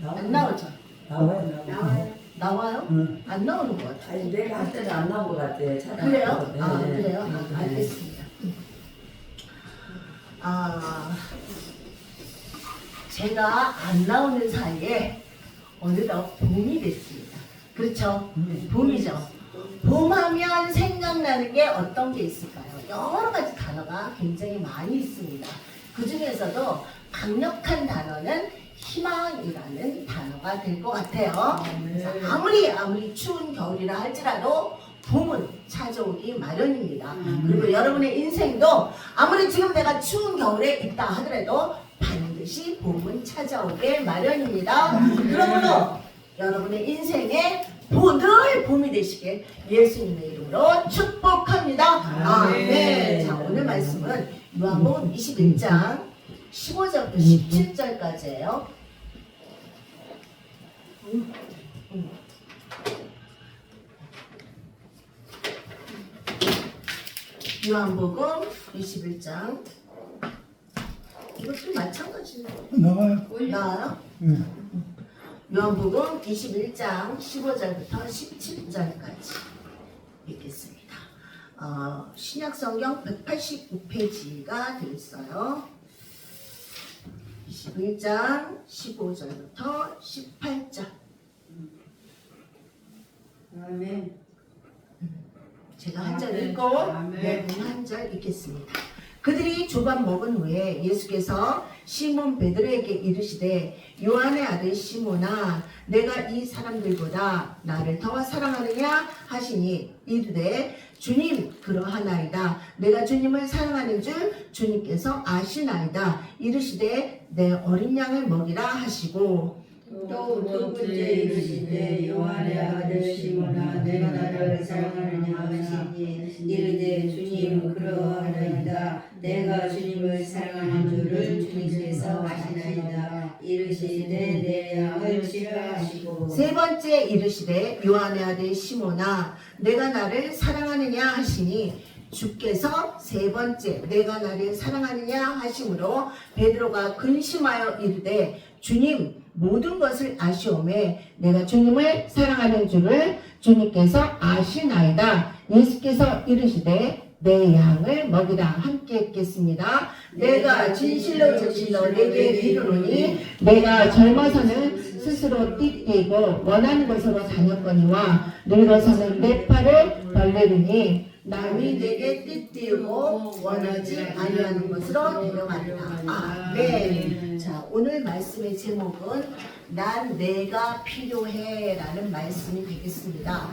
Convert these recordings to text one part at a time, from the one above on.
안 나오죠? 나와요. 나와요? 응. 안 나오는 것 같아요. 아니 내가 할 때는 안 나온 것 같아. 그래요? 네, 아, 네. 그래요? 네. 알겠습니다. 제가 안 나오는 사이에 어느덧 봄이 됐습니다. 그렇죠? 봄이죠. 봄하면 생각나는 게 어떤 게 있을까요? 여러 가지 단어가 굉장히 많이 있습니다. 그 중에서도 강력한 단어는 희망이라는 단어가 될 것 같아요. 그래서 아무리 추운 겨울이라 할지라도 봄은 찾아오기 마련입니다. 그리고 여러분의 인생도 아무리 지금 내가 추운 겨울에 있다 하더라도 반드시 봄은 찾아오게 마련입니다. 그러므로 여러분의 인생에 늘 봄이 되시길 예수님의 이름으로 축복합니다. 아멘. 자, 오늘 말씀은 요한복음 21장 15절부터 17절까지예요. 요한복음 21장 이것도 마찬가지네요. 나와요? 요한복음 21장 15절부터 17절까지 읽겠습니다. 신약성경 189페이지가 되겠어요. 21장 15절부터 18절. 아멘. 제가 한 절 읽고 여러분 한 절 읽겠습니다. 그들이 조반 먹은 후에 예수께서 시몬 베드로에게 이르시되 요한의 아들 시몬아 내가 이 사람들보다 나를 더 사랑하느냐 하시니 이르되 주님 그러하나이다. 내가 주님을 사랑하는 줄 주님께서 아시나이다. 이르시되 내 어린 양을 먹이라 하시고 또 두 번째 이르시되 요한의 아들 시몬아 내가 나를 사랑하느냐 하시니 이르되 주님 그러하나이다. 내가 주님을 사랑하는 줄을 주님께서 아시나이다. 이르시되 내 양을 치라 하시고 세 번째 이르시되 요한의 아들 시몬아 내가 나를 사랑하느냐 하시니 주께서 세 번째 내가 나를 사랑하느냐 하심으로 베드로가 근심하여 이르되 주님 모든 것을 아시오매 내가 주님을 사랑하는 줄을 주님께서 아시나이다. 예수께서 이르시되 내 양을 먹이라. 함께 읽겠습니다. 내가 진실로 내게 이르노니 내가 젊어서는 스스로 띠띠고 원하는 곳으로 다녔거니와 늙어서는 내 팔을 벌리리니 남이 내게 띠띠고 원하지 아니하는 것으로 데려간다. 아멘. 자, 오늘 말씀의 제목은 난 내가 필요해 라는 말씀이 되겠습니다.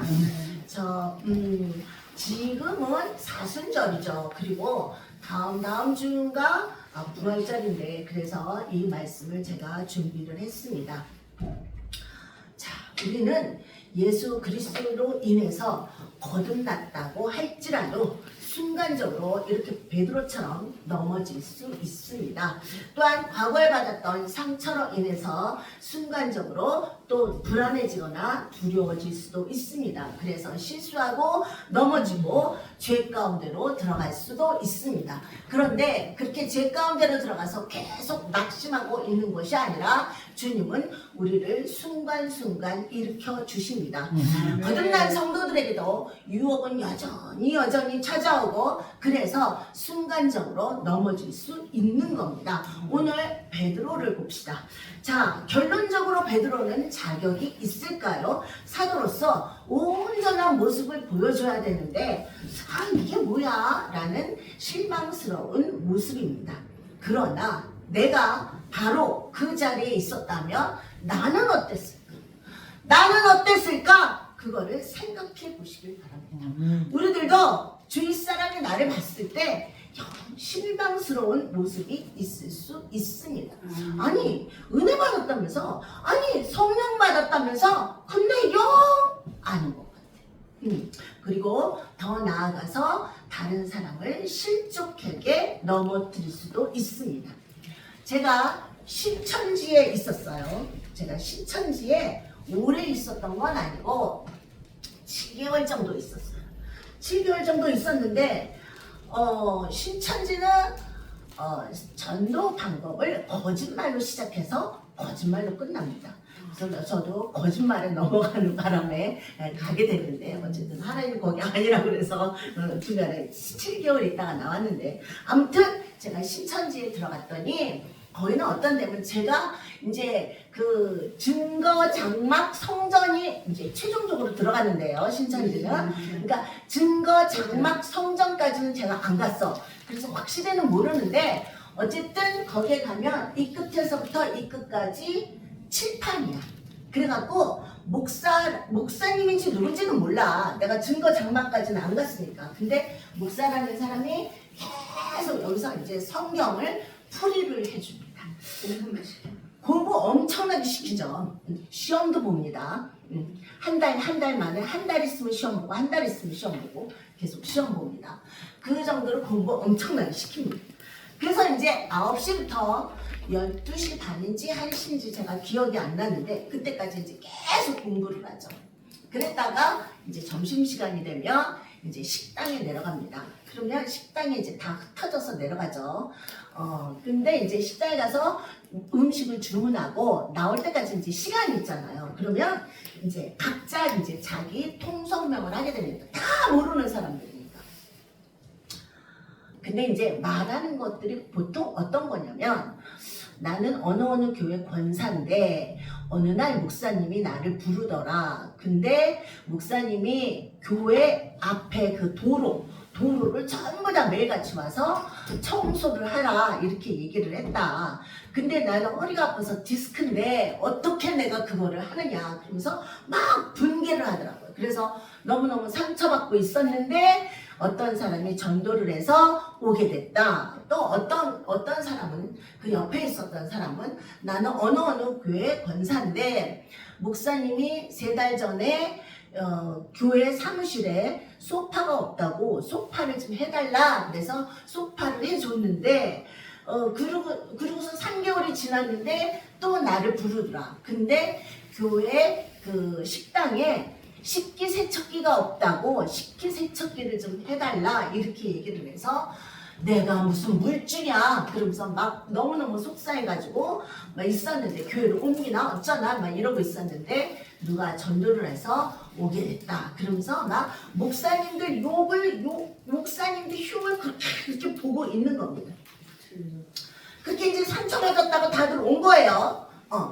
지금은 사순절이죠. 그리고 다음 주가 부활절인데 그래서 이 말씀을 제가 준비를 했습니다. 자, 우리는 예수 그리스도로 인해서 거듭났다고 할지라도 순간적으로 이렇게 베드로처럼 넘어질 수 있습니다. 또한 과거에 받았던 상처로 인해서 순간적으로 또 불안해지거나 두려워질 수도 있습니다. 그래서 실수하고 넘어지고 죄 가운데로 들어갈 수도 있습니다. 그런데 그렇게 죄 가운데로 들어가서 계속 낙심하고 있는 것이 아니라 주님은 우리를 순간순간 일으켜 주십니다. 거듭난 성도들에게도 유혹은 여전히 찾아오고 그래서 순간적으로 넘어질 수 있는 겁니다. 오늘 베드로를 봅시다. 자, 결론적으로 베드로는 자격이 있을까요? 사도로서 온전한 모습을 보여줘야 되는데 이게 뭐야? 라는 실망스러운 모습입니다. 그러나 내가 바로 그 자리에 있었다면 나는 어땠을까? 그거를 생각해 보시길 바랍니다. 우리들도 주위 사람이 나를 봤을 때 실망스러운 모습이 있을 수 있습니다. 아니 은혜 받았다면서 성령 받았다면서 근데 영 아닌 것 같아. 그리고 더 나아가서 다른 사람을 실족하게 넘어뜨릴 수도 있습니다. 제가 신천지에 있었어요. 제가 신천지에 오래 있었던 건 아니고 7개월 정도 있었어요. 7개월 정도 있었는데 신천지는 전도 방법을 거짓말로 시작해서 거짓말로 끝납니다. 그래서 저도 거짓말에 넘어가는 바람에 가게 됐는데 어쨌든 하나님 거기 아니라 그래서 중간에 7개월 있다가 나왔는데 아무튼 제가 신천지에 들어갔더니 거기는 어떤 데면 제가 이제 그 증거 장막 성전이 이제 최종적으로 들어갔는데요, 신천지는. 그러니까 증거 장막 성전까지는 제가 안 갔어. 그래서 확실히는 모르는데 어쨌든 거기에 가면 이 끝에서부터 이 끝까지 칠판이야. 그래갖고 목사님인지 누군지는 몰라. 내가 증거 장막까지는 안 갔으니까. 근데 목사라는 사람이 계속 여기서 이제 성경을 풀이를 해줍니다. 공부 엄청나게 시키죠. 시험도 봅니다. 한 달 만에 한 달 있으면 시험 보고 한 달 있으면 시험 보고 계속 시험 봅니다. 그 정도로 공부 엄청나게 시킵니다. 그래서 이제 9시부터 12시 반인지 1시인지 제가 기억이 안 나는데 그때까지 이제 계속 공부를 하죠. 그랬다가 이제 점심시간이 되면 이제 식당에 내려갑니다. 그러면 식당에 이제 다 흩어져서 내려가죠. 근데 이제 식당에 가서 음식을 주문하고 나올 때까지 이제 시간이 있잖아요. 그러면 이제 각자 이제 자기 통성명을 하게 됩니다. 다 모르는 사람들이니까. 근데 이제 말하는 것들이 보통 어떤 거냐면 나는 어느 교회 권사인데 어느 날 목사님이 나를 부르더라. 근데 목사님이 교회 앞에 그 도로를 전부 다 매일같이 와서 청소를 하라 이렇게 얘기를 했다. 근데 나는 허리가 아파서 디스크인데 어떻게 내가 그거를 하느냐 그러면서 막 분개를 하더라고요. 그래서 너무너무 상처받고 있었는데 어떤 사람이 전도를 해서 오게 됐다. 또 어떤 사람은 그 옆에 있었던 사람은 나는 어느 교회 권사인데 목사님이 3달 전에 교회 사무실에 소파가 없다고 소파를 좀 해달라 그래서 소파를 해줬는데 그러고서 3개월이 지났는데 또 나를 부르더라. 근데 교회 그 식당에 식기세척기가 없다고 식기세척기를 좀 해달라 이렇게 얘기를 해서 내가 무슨 물주냐 그러면서 막 너무너무 속상해가지고 막 있었는데 교회를 옮기나 어쩌나 막 이러고 있었는데 누가 전도를 해서 오게 됐다. 그러면서 막 목사님들 목사님들 흉을 그렇게 보고 있는 겁니다. 그렇게 이제 상처받았다고 다들 온 거예요.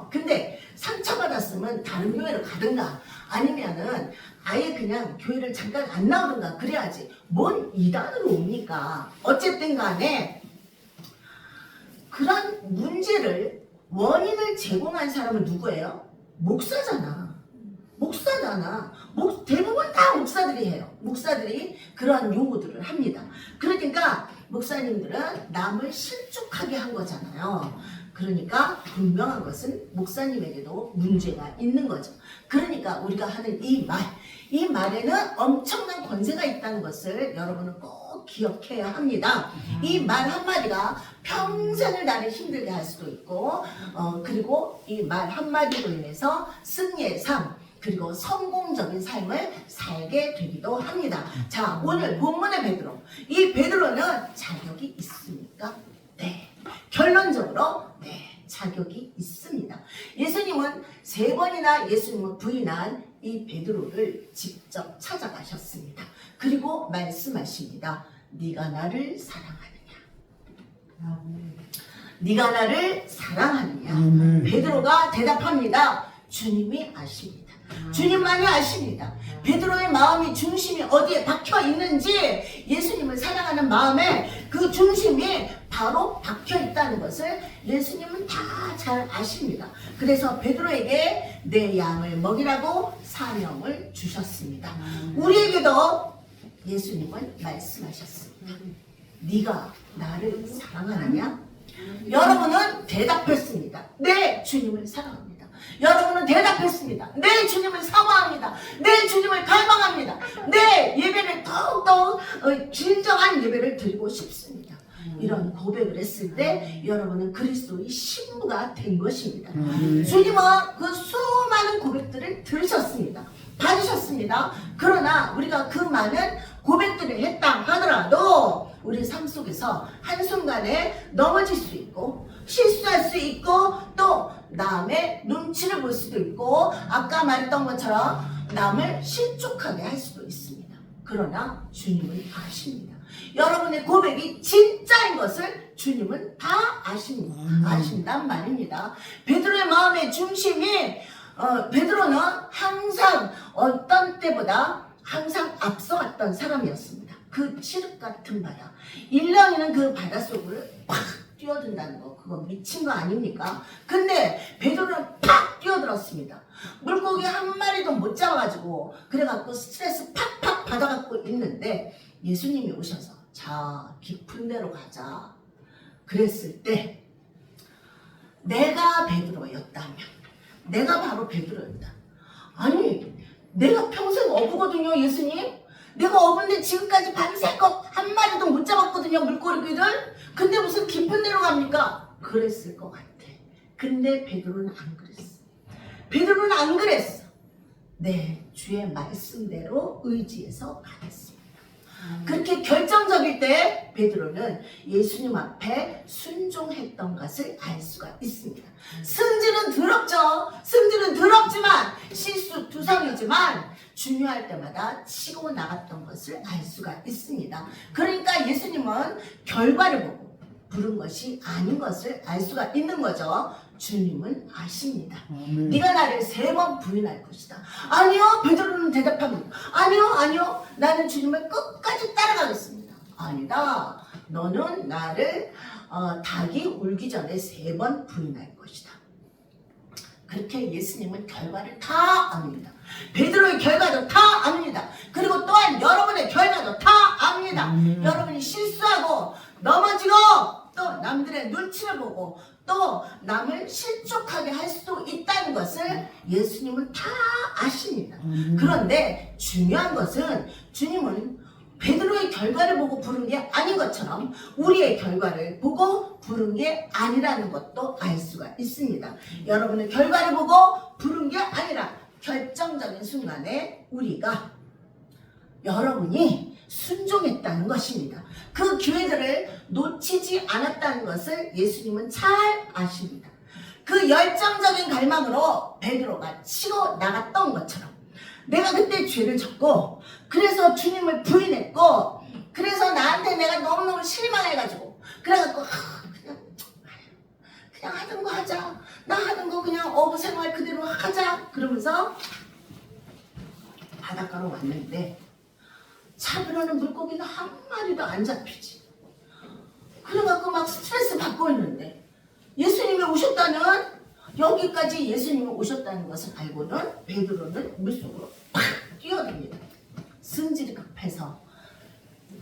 근데 상처받았으면 다른 교회를 가든가 아니면은 아예 그냥 교회를 잠깐 안 나오든가 그래야지 뭔 이단으로 옵니까? 어쨌든 간에 그런 문제를 원인을 제공한 사람은 누구예요? 목사잖아. 대부분 다 목사들이 해요. 목사들이 그런 요구들을 합니다. 그러니까 목사님들은 남을 실족하게 한 거잖아요. 그러니까 분명한 것은 목사님에게도 문제가 있는 거죠. 그러니까 우리가 하는 이 말에는 엄청난 권세가 있다는 것을 여러분은 꼭 기억해야 합니다. 이 말 한마디가 평생을 나를 힘들게 할 수도 있고 그리고 이 말 한마디로 인해서 승리의 삶 그리고 성공적인 삶을 살게 되기도 합니다. 자, 오늘 본문의 베드로. 이 베드로는 자격이 있습니까? 네. 결론적으로 네, 자격이 있습니다. 예수님은 3번이나 예수님을 부인한 이 베드로를 직접 찾아가셨습니다. 그리고 말씀하십니다. 네가 나를 사랑하느냐? 네가 나를 사랑하느냐? 베드로가 대답합니다. 주님이 아십니다. 주님만이 아십니다. 베드로의 마음이 중심이 어디에 박혀 있는지 예수님을 사랑하는 마음에 그 중심이 바로 박혀 있다는 것을 예수님은 다 잘 아십니다. 그래서 베드로에게 내 양을 먹이라고 사명을 주셨습니다. 우리에게도 예수님은 말씀하셨습니다. 네가 나를 사랑하느냐? 여러분은 대답했습니다. 네, 주님을 사랑합니다. 여러분은 대답했습니다. 네, 주님을 사모합니다. 네, 주님을 갈망합니다. 네, 예배를 더욱더 진정한 예배를 드리고 싶습니다. 이런 고백을 했을 때 여러분은 그리스도의 신부가 된 것입니다. 주님은 그 수많은 고백들을 들으셨습니다. 받으셨습니다. 그러나 우리가 그 많은 고백들을 했다 하더라도 우리 삶 속에서 한순간에 넘어질 수 있고 실수할 수 있고 또 남의 눈치를 볼 수도 있고 아까 말했던 것처럼 남을 실족하게 할 수도 있습니다. 그러나 주님은 아십니다. 여러분의 고백이 진짜인 것을 주님은 다 아십니다. 아신단 말입니다. 베드로의 마음의 중심이 베드로는 항상 어떤 때보다 항상 앞서갔던 사람이었습니다. 그 칠흑 같은 바다, 일렁이는 그 바닷속을 팍 뛰어든다는 거, 그거 미친 거 아닙니까? 근데 베드로는 팍 뛰어들었습니다. 물고기 한 마리도 못 잡아가지고 그래갖고 스트레스 팍팍 받아갖고 있는데 예수님이 오셔서 자 깊은 데로 가자 그랬을 때 내가 베드로였다면, 내가 바로 베드로였다. 아니 내가 평생 어부거든요 예수님. 내가 어부인데 지금까지 밤새껏 한 마리도 못 잡았거든요 물고기들. 근데 무슨 깊은 데로 갑니까? 그랬을 것 같아. 근데 베드로는 안 그랬어. 베드로는 안 그랬어. 네, 주의 말씀대로 의지해서 가겠습니다. 그렇게 결정적일 때 베드로는 예수님 앞에 순종했던 것을 알 수가 있습니다. 승질은 더럽죠. 승질은 더럽지만 실수투성이지만 중요할 때마다 치고 나갔던 것을 알 수가 있습니다. 그러니까 예수님은 결과를 보고 부른 것이 아닌 것을 알 수가 있는 거죠. 주님은 아십니다. 네가 나를 3번 부인할 것이다. 아니요. 베드로는 대답합니다. 아니요. 나는 주님을 끝까지 따라가겠습니다. 아니다. 너는 나를 닭이 울기 전에 3번 부인할 것이다. 그렇게 예수님은 결과를 다 압니다. 베드로의 결과도 다 압니다. 그리고 또한 여러분의 결과도 다 압니다. 여러분이 실수하고 넘어지고 또 남들의 눈치를 보고 또 남을 실족하게 할 수도 있다는 것을 예수님은 다 아십니다. 그런데 중요한 것은 주님은 베드로의 결과를 보고 부른 게 아닌 것처럼 우리의 결과를 보고 부른 게 아니라는 것도 알 수가 있습니다. 여러분의 결과를 보고 부른 게 아니라 결정적인 순간에 우리가 여러분이 순종했다는 것입니다. 그 기회들을 놓치지 않았다는 것을 예수님은 잘 아십니다. 그 열정적인 갈망으로 베드로가 치고 나갔던 것처럼 내가 그때 죄를 졌고 그래서 주님을 부인했고 그래서 나한테 내가 너무너무 실망해가지고 그래갖고 그냥 하던 거 하자. 나 하던 거 그냥 어부 생활 그대로 하자. 그러면서 바닷가로 왔는데 잡으려는 물고기는 한 마리도 안 잡히지. 그래갖고 막 스트레스 받고 있는데 예수님이 오셨다는 여기까지 예수님이 오셨다는 것을 알고는 베드로는 물속으로 팍 뛰어듭니다. 승질이 급해서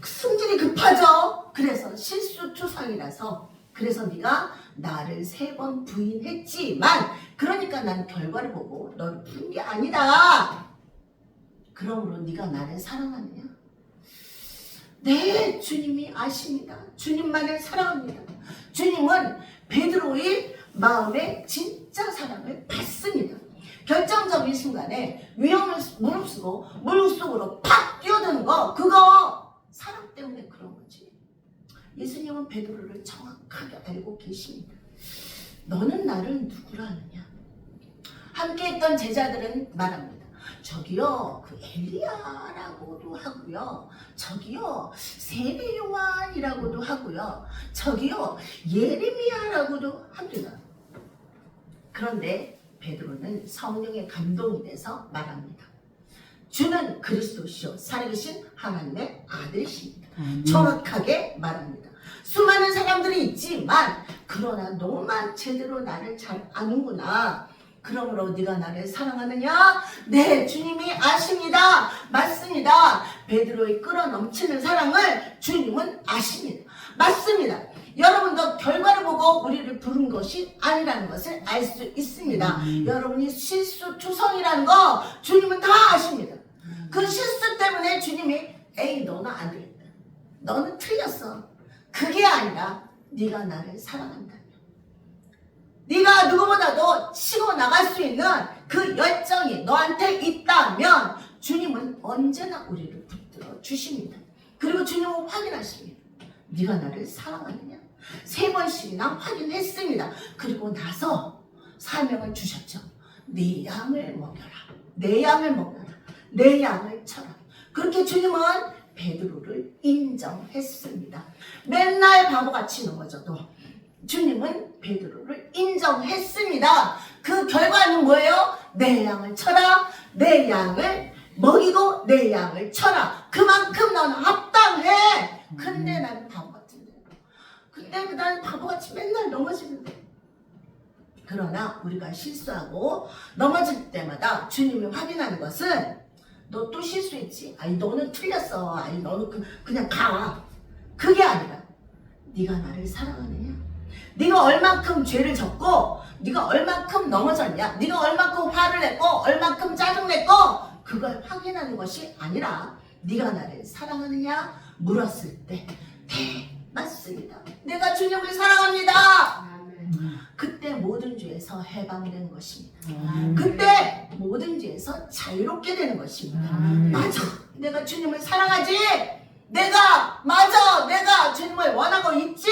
승질이 급하죠. 그래서 실수투성이라서 그래서 네가 나를 3번 부인했지만 그러니까 난 결과를 보고 너를 부른 게 아니다. 그러므로 네가 나를 사랑하느냐? 네, 주님이 아십니다. 주님만을 사랑합니다. 주님은 베드로의 마음에 진짜 사랑을 받습니다. 결정적인 순간에 위험을 무릅쓰고 물속으로 팍 뛰어드는 거 그거 사랑 때문에 그런 거지. 예수님은 베드로를 정확하게 알고 계십니다. 너는 나를 누구라 하느냐? 함께 했던 제자들은 말합니다. 저기요 그 엘리야라고도 하고요, 저기요 세례 요한이라고도 하고요, 저기요 예레미야라고도 합니다. 그런데 베드로는 성령의 감동이 돼서 말합니다. 주는 그리스도시요 살아계신 하나님의 아들이십니다. 정확하게 말합니다. 수많은 사람들이 있지만 그러나 너만 제대로 나를 잘 아는구나. 그러므로 네가 나를 사랑하느냐? 네, 주님이 아십니다. 맞습니다. 베드로의 끌어넘치는 사랑을 주님은 아십니다. 맞습니다. 여러분도 결과를 보고 우리를 부른 것이 아니라는 것을 알 수 있습니다. 여러분이 실수투성이라는 거 주님은 다 아십니다. 그 실수 때문에 주님이 에이 너는 안 되겠다. 너는 틀렸어. 그게 아니라 네가 나를 사랑한다면, 네가 누구보다도 치고 나갈 수 있는 그 열정이 너한테 있다면 주님은 언제나 우리를 붙들어 주십니다. 그리고 주님은 확인하십니다. 네가 나를 사랑하느냐? 3번씩이나 확인했습니다. 그리고 나서 사명을 주셨죠. 내 양을 먹여라. 내 양을 먹여라. 내 양을 쳐라. 그렇게 주님은 베드로를 인정했습니다. 맨날 바보같이 넘어져도 주님은 베드로를 인정했습니다. 그 결과는 뭐예요? 내 양을 쳐라. 내 양을 먹이고 내 양을 쳐라. 그만큼 넌 합당해. 근데 나는 바보 같은데. 근데 나는 바보같이 맨날 넘어지는데. 그러나 우리가 실수하고 넘어질 때마다 주님이 확인하는 것은 너 또 실수했지? 아니 너는 틀렸어. 아니 너는 그냥 가. 그게 아니라 네가 나를 사랑하느냐? 네가 얼만큼 죄를 졌고 네가 얼만큼 넘어졌냐? 네가 얼만큼 화를 냈고 얼만큼 짜증냈고 그걸 확인하는 것이 아니라 네가 나를 사랑하느냐? 물었을 때 네, 맞습니다. 내가 주님을 사랑합니다. 그때 모든 죄에서 해방되는 것입니다. 그때 모든 죄에서 자유롭게 되는 것입니다. 맞아, 내가 주님을 사랑하지. 내가 주님을 원하고 있지.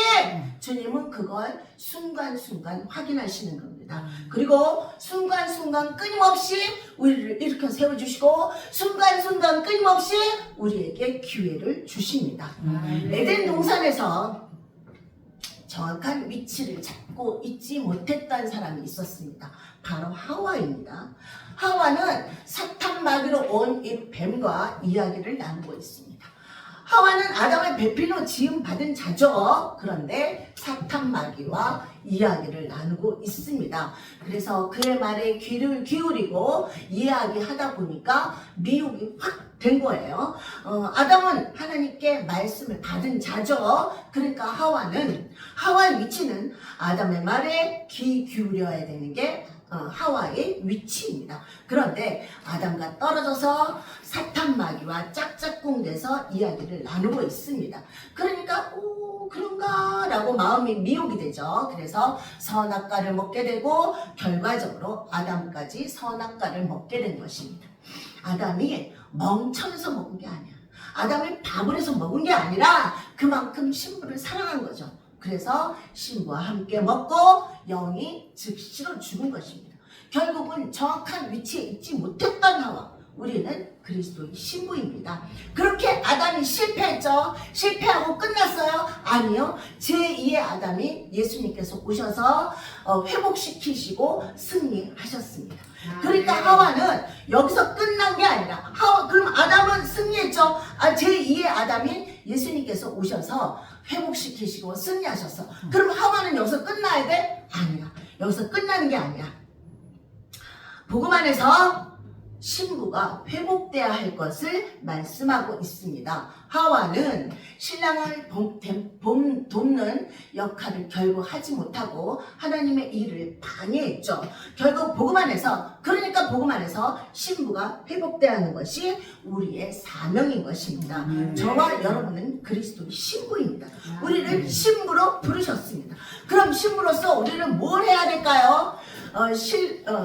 주님은 그걸 순간순간 확인하시는 겁니다. 그리고 순간순간 끊임없이 우리를 일으켜 세워주시고 순간순간 끊임없이 우리에게 기회를 주십니다. 에덴 동산에서 정확한 위치를 잡고 있지 못했던 사람이 있었습니다. 바로 하와입니다. 하와는 사탄 마귀로 온 이 뱀과 이야기를 나누고 있습니다. 하와는 아담의 배필로 지음받은 자죠. 그런데 사탄 마귀와 이야기를 나누고 있습니다. 그래서 그의 말에 귀를 기울이고 이야기하다 보니까 미혹이 확 된 거예요. 아담은 하나님께 말씀을 받은 자죠. 그러니까 하와의 위치는 아담의 말에 귀 기울여야 되는 게 하와의 위치입니다. 그런데 아담과 떨어져서 사탄 마귀와 짝짝꿍 돼서 이야기를 나누고 있습니다. 그러니까 그런가 라고 마음이 미혹이 되죠. 그래서 선악과를 먹게 되고 결과적으로 아담까지 선악과를 먹게 된 것입니다. 아담이 멍청해서 먹은 게 아니야. 아담이 바보를 해서 먹은 게 아니라 그만큼 신부를 사랑한 거죠. 그래서 신부와 함께 먹고 영이 즉시로 죽은 것입니다. 결국은 정확한 위치에 있지 못했던 하와, 우리는 그리스도의 신부입니다. 그렇게 아담이 실패했죠? 실패하고 끝났어요? 아니요. 제2의 아담이 예수님께서 오셔서 회복시키시고 승리하셨습니다. 그러니까 하와는 여기서 끝난 게 아니라 그럼 아담은 승리했죠? 제2의 아담이 예수님께서 오셔서 회복시키시고 승리하셨어. 그럼 하와는 여기서 끝나야 돼? 아니야. 여기서 끝나는 게 아니야. 복음 안에서 신부가 회복돼야 할 것을 말씀하고 있습니다. 하와는 신랑을 돕는 역할을 결국 하지 못하고 하나님의 일을 방해했죠. 결국 복음 안에서 신부가 회복돼야 하는 것이 우리의 사명인 것입니다. 저와 여러분은 그리스도의 신부입니다. 우리를 신부로 부르셨습니다. 그럼 신부로서 우리는 뭘 해야 될까요?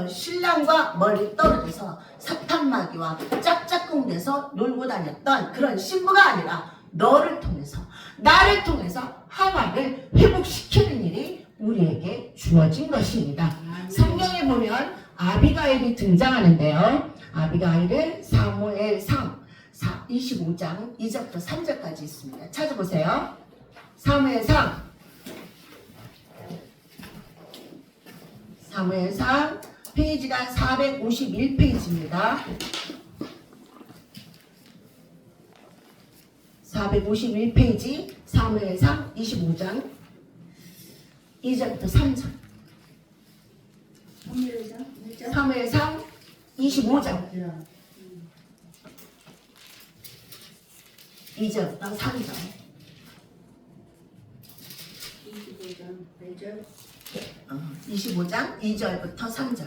신랑과 멀리 떨어져서 사탄 마귀와 짝짝꿍 돼서 놀고 다녔던 그런 신부가 아니라 너를 통해서, 나를 통해서 하와를 회복시키는 일이 우리에게 주어진 것입니다. 성경에 보면 아비가일이 등장하는데요. 아비가일은 사무엘상 25장 2절부터 3절까지 있습니다. 찾아보세요. 사무엘상 페이지가 451페이지입니다. 451페이지 사무엘상 25장 2절부터 3절. 사무엘상 25장 2절부터 3절. 25장 2절부터 3절.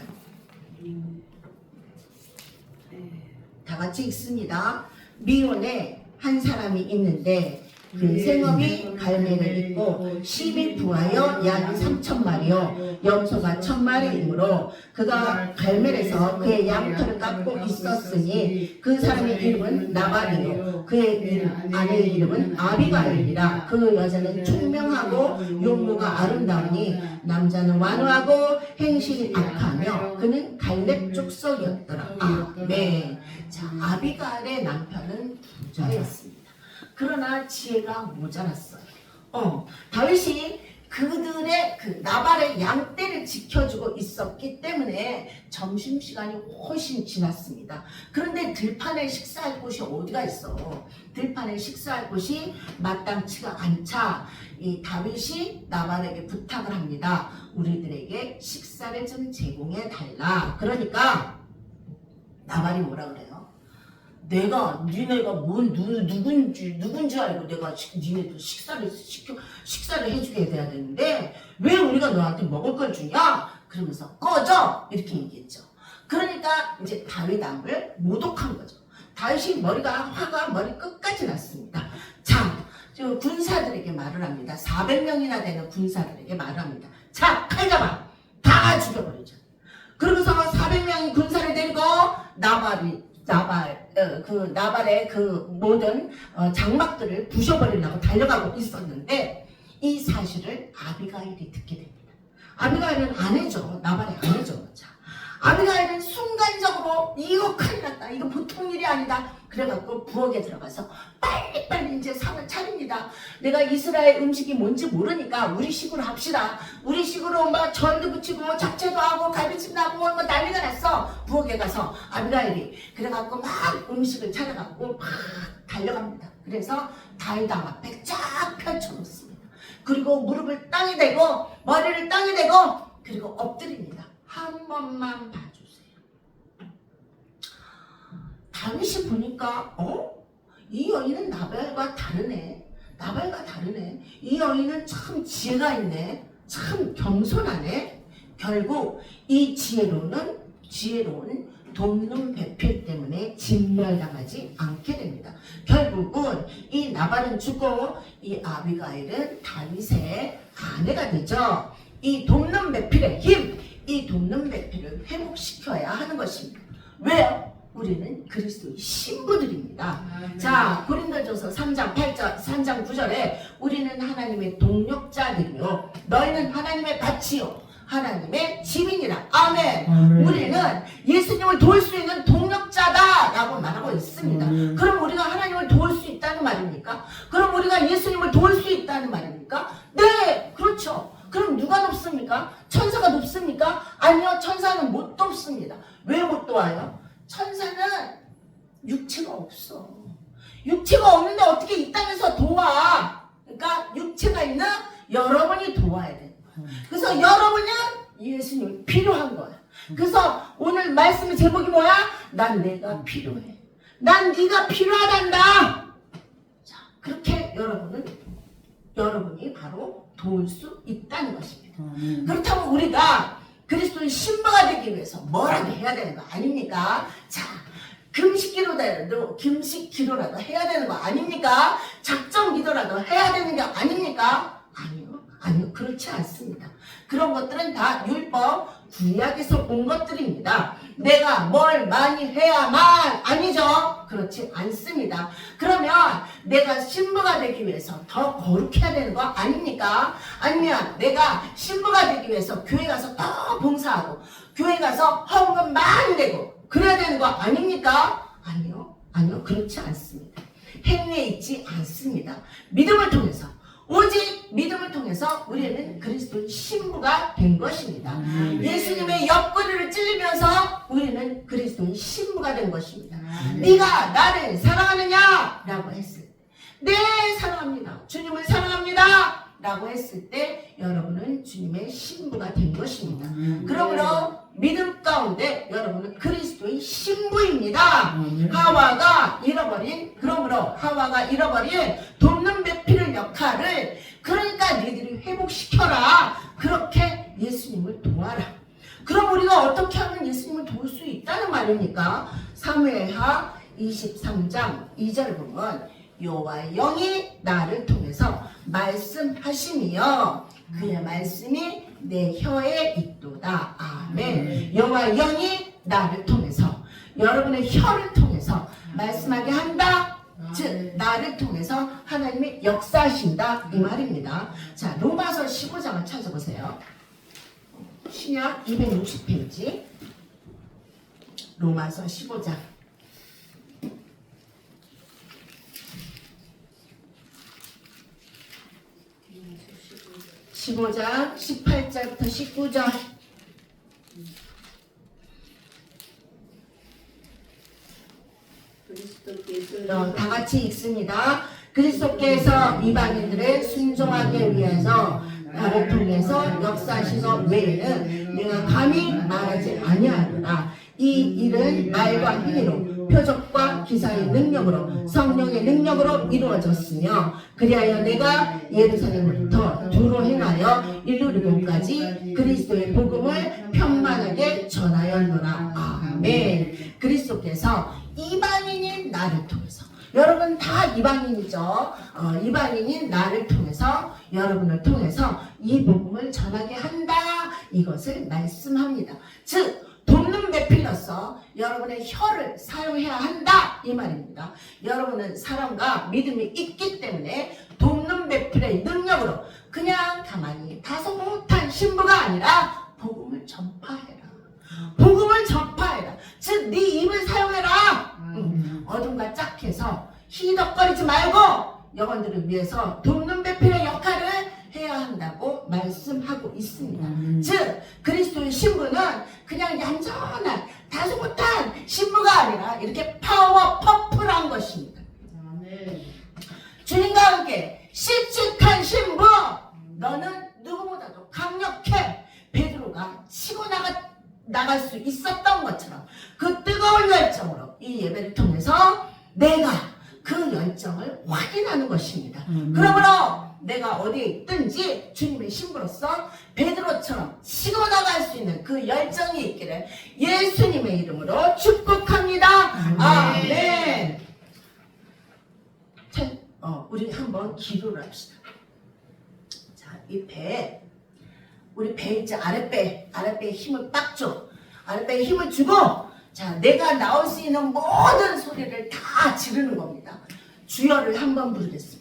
다 같이 읽습니다. 미혼에 한 사람이 있는데 그 생업이 갈매를 입고 심이 부하여 양이 3,000마리요 염소가 1,000마리이므로 그가 갈멜에서 그의 양털을 깎고 있었으니 그 사람의 이름은 나발이요 그의 아내의 이름은 아비가일이라. 그 여자는 총명하고 용모가 아름다우니 남자는 완화하고 행실이 악하며 그는 갈렙 족속이었더라. 아멘. 자, 아비가일의 남편은 부자였습니다. 그러나 지혜가 모자랐어요. 다윗이 그들의 그 나발의 양떼를 지켜주고 있었기 때문에 점심시간이 훨씬 지났습니다. 그런데 들판에 식사할 곳이 어디가 있어? 들판에 식사할 곳이 마땅치가 않자 이 다윗이 나발에게 부탁을 합니다. 우리들에게 식사를 좀 제공해 달라. 그러니까 나발이 뭐라 그래요? 니네가 누군지 알고 내가 니네들 식사를 해주게 돼야 되는데 왜 우리가 너한테 먹을 걸 주냐? 그러면서 꺼져! 이렇게 얘기했죠. 그러니까 이제 다윗 왕을 모독한 거죠. 다윗이 화가 머리 끝까지 났습니다. 자, 저 군사들에게 말을 합니다. 400명이나 되는 군사들에게 말을 합니다. 자, 칼 잡아! 다 죽여버리죠. 그러면서 400명의 군사를 데리고 나발의 그 모든 장막들을 부셔버리려고 달려가고 있었는데 이 사실을 아비가일이 듣게 됩니다. 아비가일은 아내죠. 나발의 아내죠. 자, 아비가일은 순간적으로 이거 큰일 났다. 이거 보통 일이 아니다. 그래갖고 부엌에 들어가서 빨리빨리 이제 상을 차립니다. 내가 이스라엘 음식이 뭔지 모르니까 우리식으로 합시다. 우리식으로 막 전도 붙이고 잡채도 하고 갈비찜도 하고 뭐 난리가 났어. 부엌에 가서 아비가일이 그래갖고 막 음식을 차려갖고 막 달려갑니다. 그래서 다윗 왕 앞에 쫙 펼쳐놓습니다. 그리고 무릎을 땅에 대고 머리를 땅에 대고 그리고 엎드립니다. 한 번만 봐주세요. 다윗이 보니까 이 여인은 나발과 다르네. 이 여인은 참 지혜가 있네. 참 겸손하네. 결국 이 지혜로운 돕는 배필 때문에 진멸당하지 않게 됩니다. 결국은 이 나발은 죽고 이 아비가일은 다윗의 아내가 되죠. 이 돕는 배필의 힘, 이 돕는 배필을 회복시켜야 하는 것입니다. 왜요? 우리는 그리스도의 신부들입니다. 자, 고린도전서 3장 9절에 우리는 하나님의 동력자들이요 너희는 하나님의 밭이요 하나님의 집이니라. 아멘. 우리는 예수님을 도울 수 있는 동력자다라고 말하고 있습니다. 그럼 우리가 하나님을 도울 수 있다는 말입니까? 그럼 우리가 예수님을 도울 수 있다는 말입니까? 네, 그렇죠. 그럼 누가 돕습니까? 천사가 돕습니까? 아니요, 천사는 못 돕습니다. 왜 못 도와요? 천사는 육체가 없어. 육체가 없는데 어떻게 이 땅에서 도와? 그러니까 육체가 있는 여러분이 도와야 돼. 그래서 여러분은 예수님이 필요한 거야. 그래서 오늘 말씀의 제목이 뭐야? 난 내가 필요해. 난 네가 필요하단다. 자, 그렇게 여러분이 바로 도울 수 있다는 것입니다. 그렇다면 우리가 그리스도의 신부가 되기 위해서 뭐라도 해야 되는 거 아닙니까? 자, 금식 기도라도 해야 되는 거 아닙니까? 작정 기도라도 해야 되는 게 아닙니까? 아니요, 그렇지 않습니다. 그런 것들은 다 율법, 구약에서 온 것들입니다. 내가 뭘 많이 해야만 아니죠? 그렇지 않습니다. 그러면 내가 신부가 되기 위해서 더 거룩해야 되는 거 아닙니까? 아니면 내가 신부가 되기 위해서 교회 가서 더 봉사하고 교회 가서 헌금 많이 내고 그래야 되는 거 아닙니까? 아니요, 그렇지 않습니다. 행위에 있지 않습니다. 오직 믿음을 통해서 우리는 그리스도의 신부가 된 것입니다. 예수님의 옆구리를 찔리면서 우리는 그리스도의 신부가 된 것입니다. 네가 나를 사랑하느냐? 라고 했을 때 네, 사랑합니다. 주님을 사랑합니다. 라고 했을 때 여러분은 주님의 신부가 된 것입니다. 그러므로 믿음 가운데 여러분은 그리스도의 신부입니다. 하와가 잃어버린 돕는 배필의 역할을 그러니까 너희들이 회복시켜라. 그렇게 예수님을 도와라. 그럼 우리가 어떻게 하면 예수님을 도울 수 있다는 말입니까? 사무엘하 23장 2절 보면 여호와 영이 나를 통해서 말씀하시며 그의 말씀이 내 혀에 있도다. 아멘. 여호와 영이 나를 통해서 여러분의 혀를 통해서 말씀하게 한다. 즉 나를 통해서 하나님이 역사하신다 이 말입니다. 자, 로마서 15장을 찾아보세요. 신약 260페이지 로마서 15장 15장 18절부터 19절 다 같이 읽습니다. 그리스도께서 이방인들의 순종하기 위해서 나를 통해서 역사하시거 외에는 내가 감히 말하지 아니하노라. 이 일은 말과 행위로 표적과 기사의 능력으로 성령의 능력으로 이루어졌으며 그리하여 내가 예루살렘부터 두로 행하여 일루리고까지 그리스도의 복음을 편만하게 전하였노라. 아멘. 그리스도께서 이방인인 나를 통해서 여러분 다 이방인이죠. 이방인인 나를 통해서 여러분을 통해서 이 복음을 전하게 한다. 이것을 말씀합니다. 즉 돕는 배필로서 여러분의 혀를 사용해야 한다 이 말입니다. 여러분은 사랑과 믿음이 있기 때문에 돕는 배필의 능력으로 그냥 가만히 다소못한 신부가 아니라 복음을 전파해라. 복음을 전파해라. 즉 네 입을 사용해라. 어둠과 짝해서 희덕거리지 말고 영혼들을 위해서 돕는 배필의 역할을 해야 한다고 말씀하고 있습니다. 즉 그리스도의 신부는 그냥 얌전한 다소못한 신부가 아니라 이렇게 파워퍼풀한 것입니다. 주님과 함께 실직한 신부 너는 누구보다도 강력해. 베드로가 치고 나갈 수 있었던 것처럼 그 뜨거운 열정으로 이 예배를 통해서 내가 그 열정을 확인하는 것입니다. 그러므로 내가 어디에 있든지 주님의 신부로서 베드로처럼 치고 나갈 수 있는 그 열정이 있기를 예수님의 이름으로 축복합니다. 아멘. 자, 우리 한번 기도를 합시다. 자, 이 배, 우리 배 있지 아랫배에 힘을 빡 줘. 아랫배에 힘을 주고 자, 내가 나올 수 있는 모든 소리를 다 지르는 겁니다. 주여를 한번 부르겠습니다.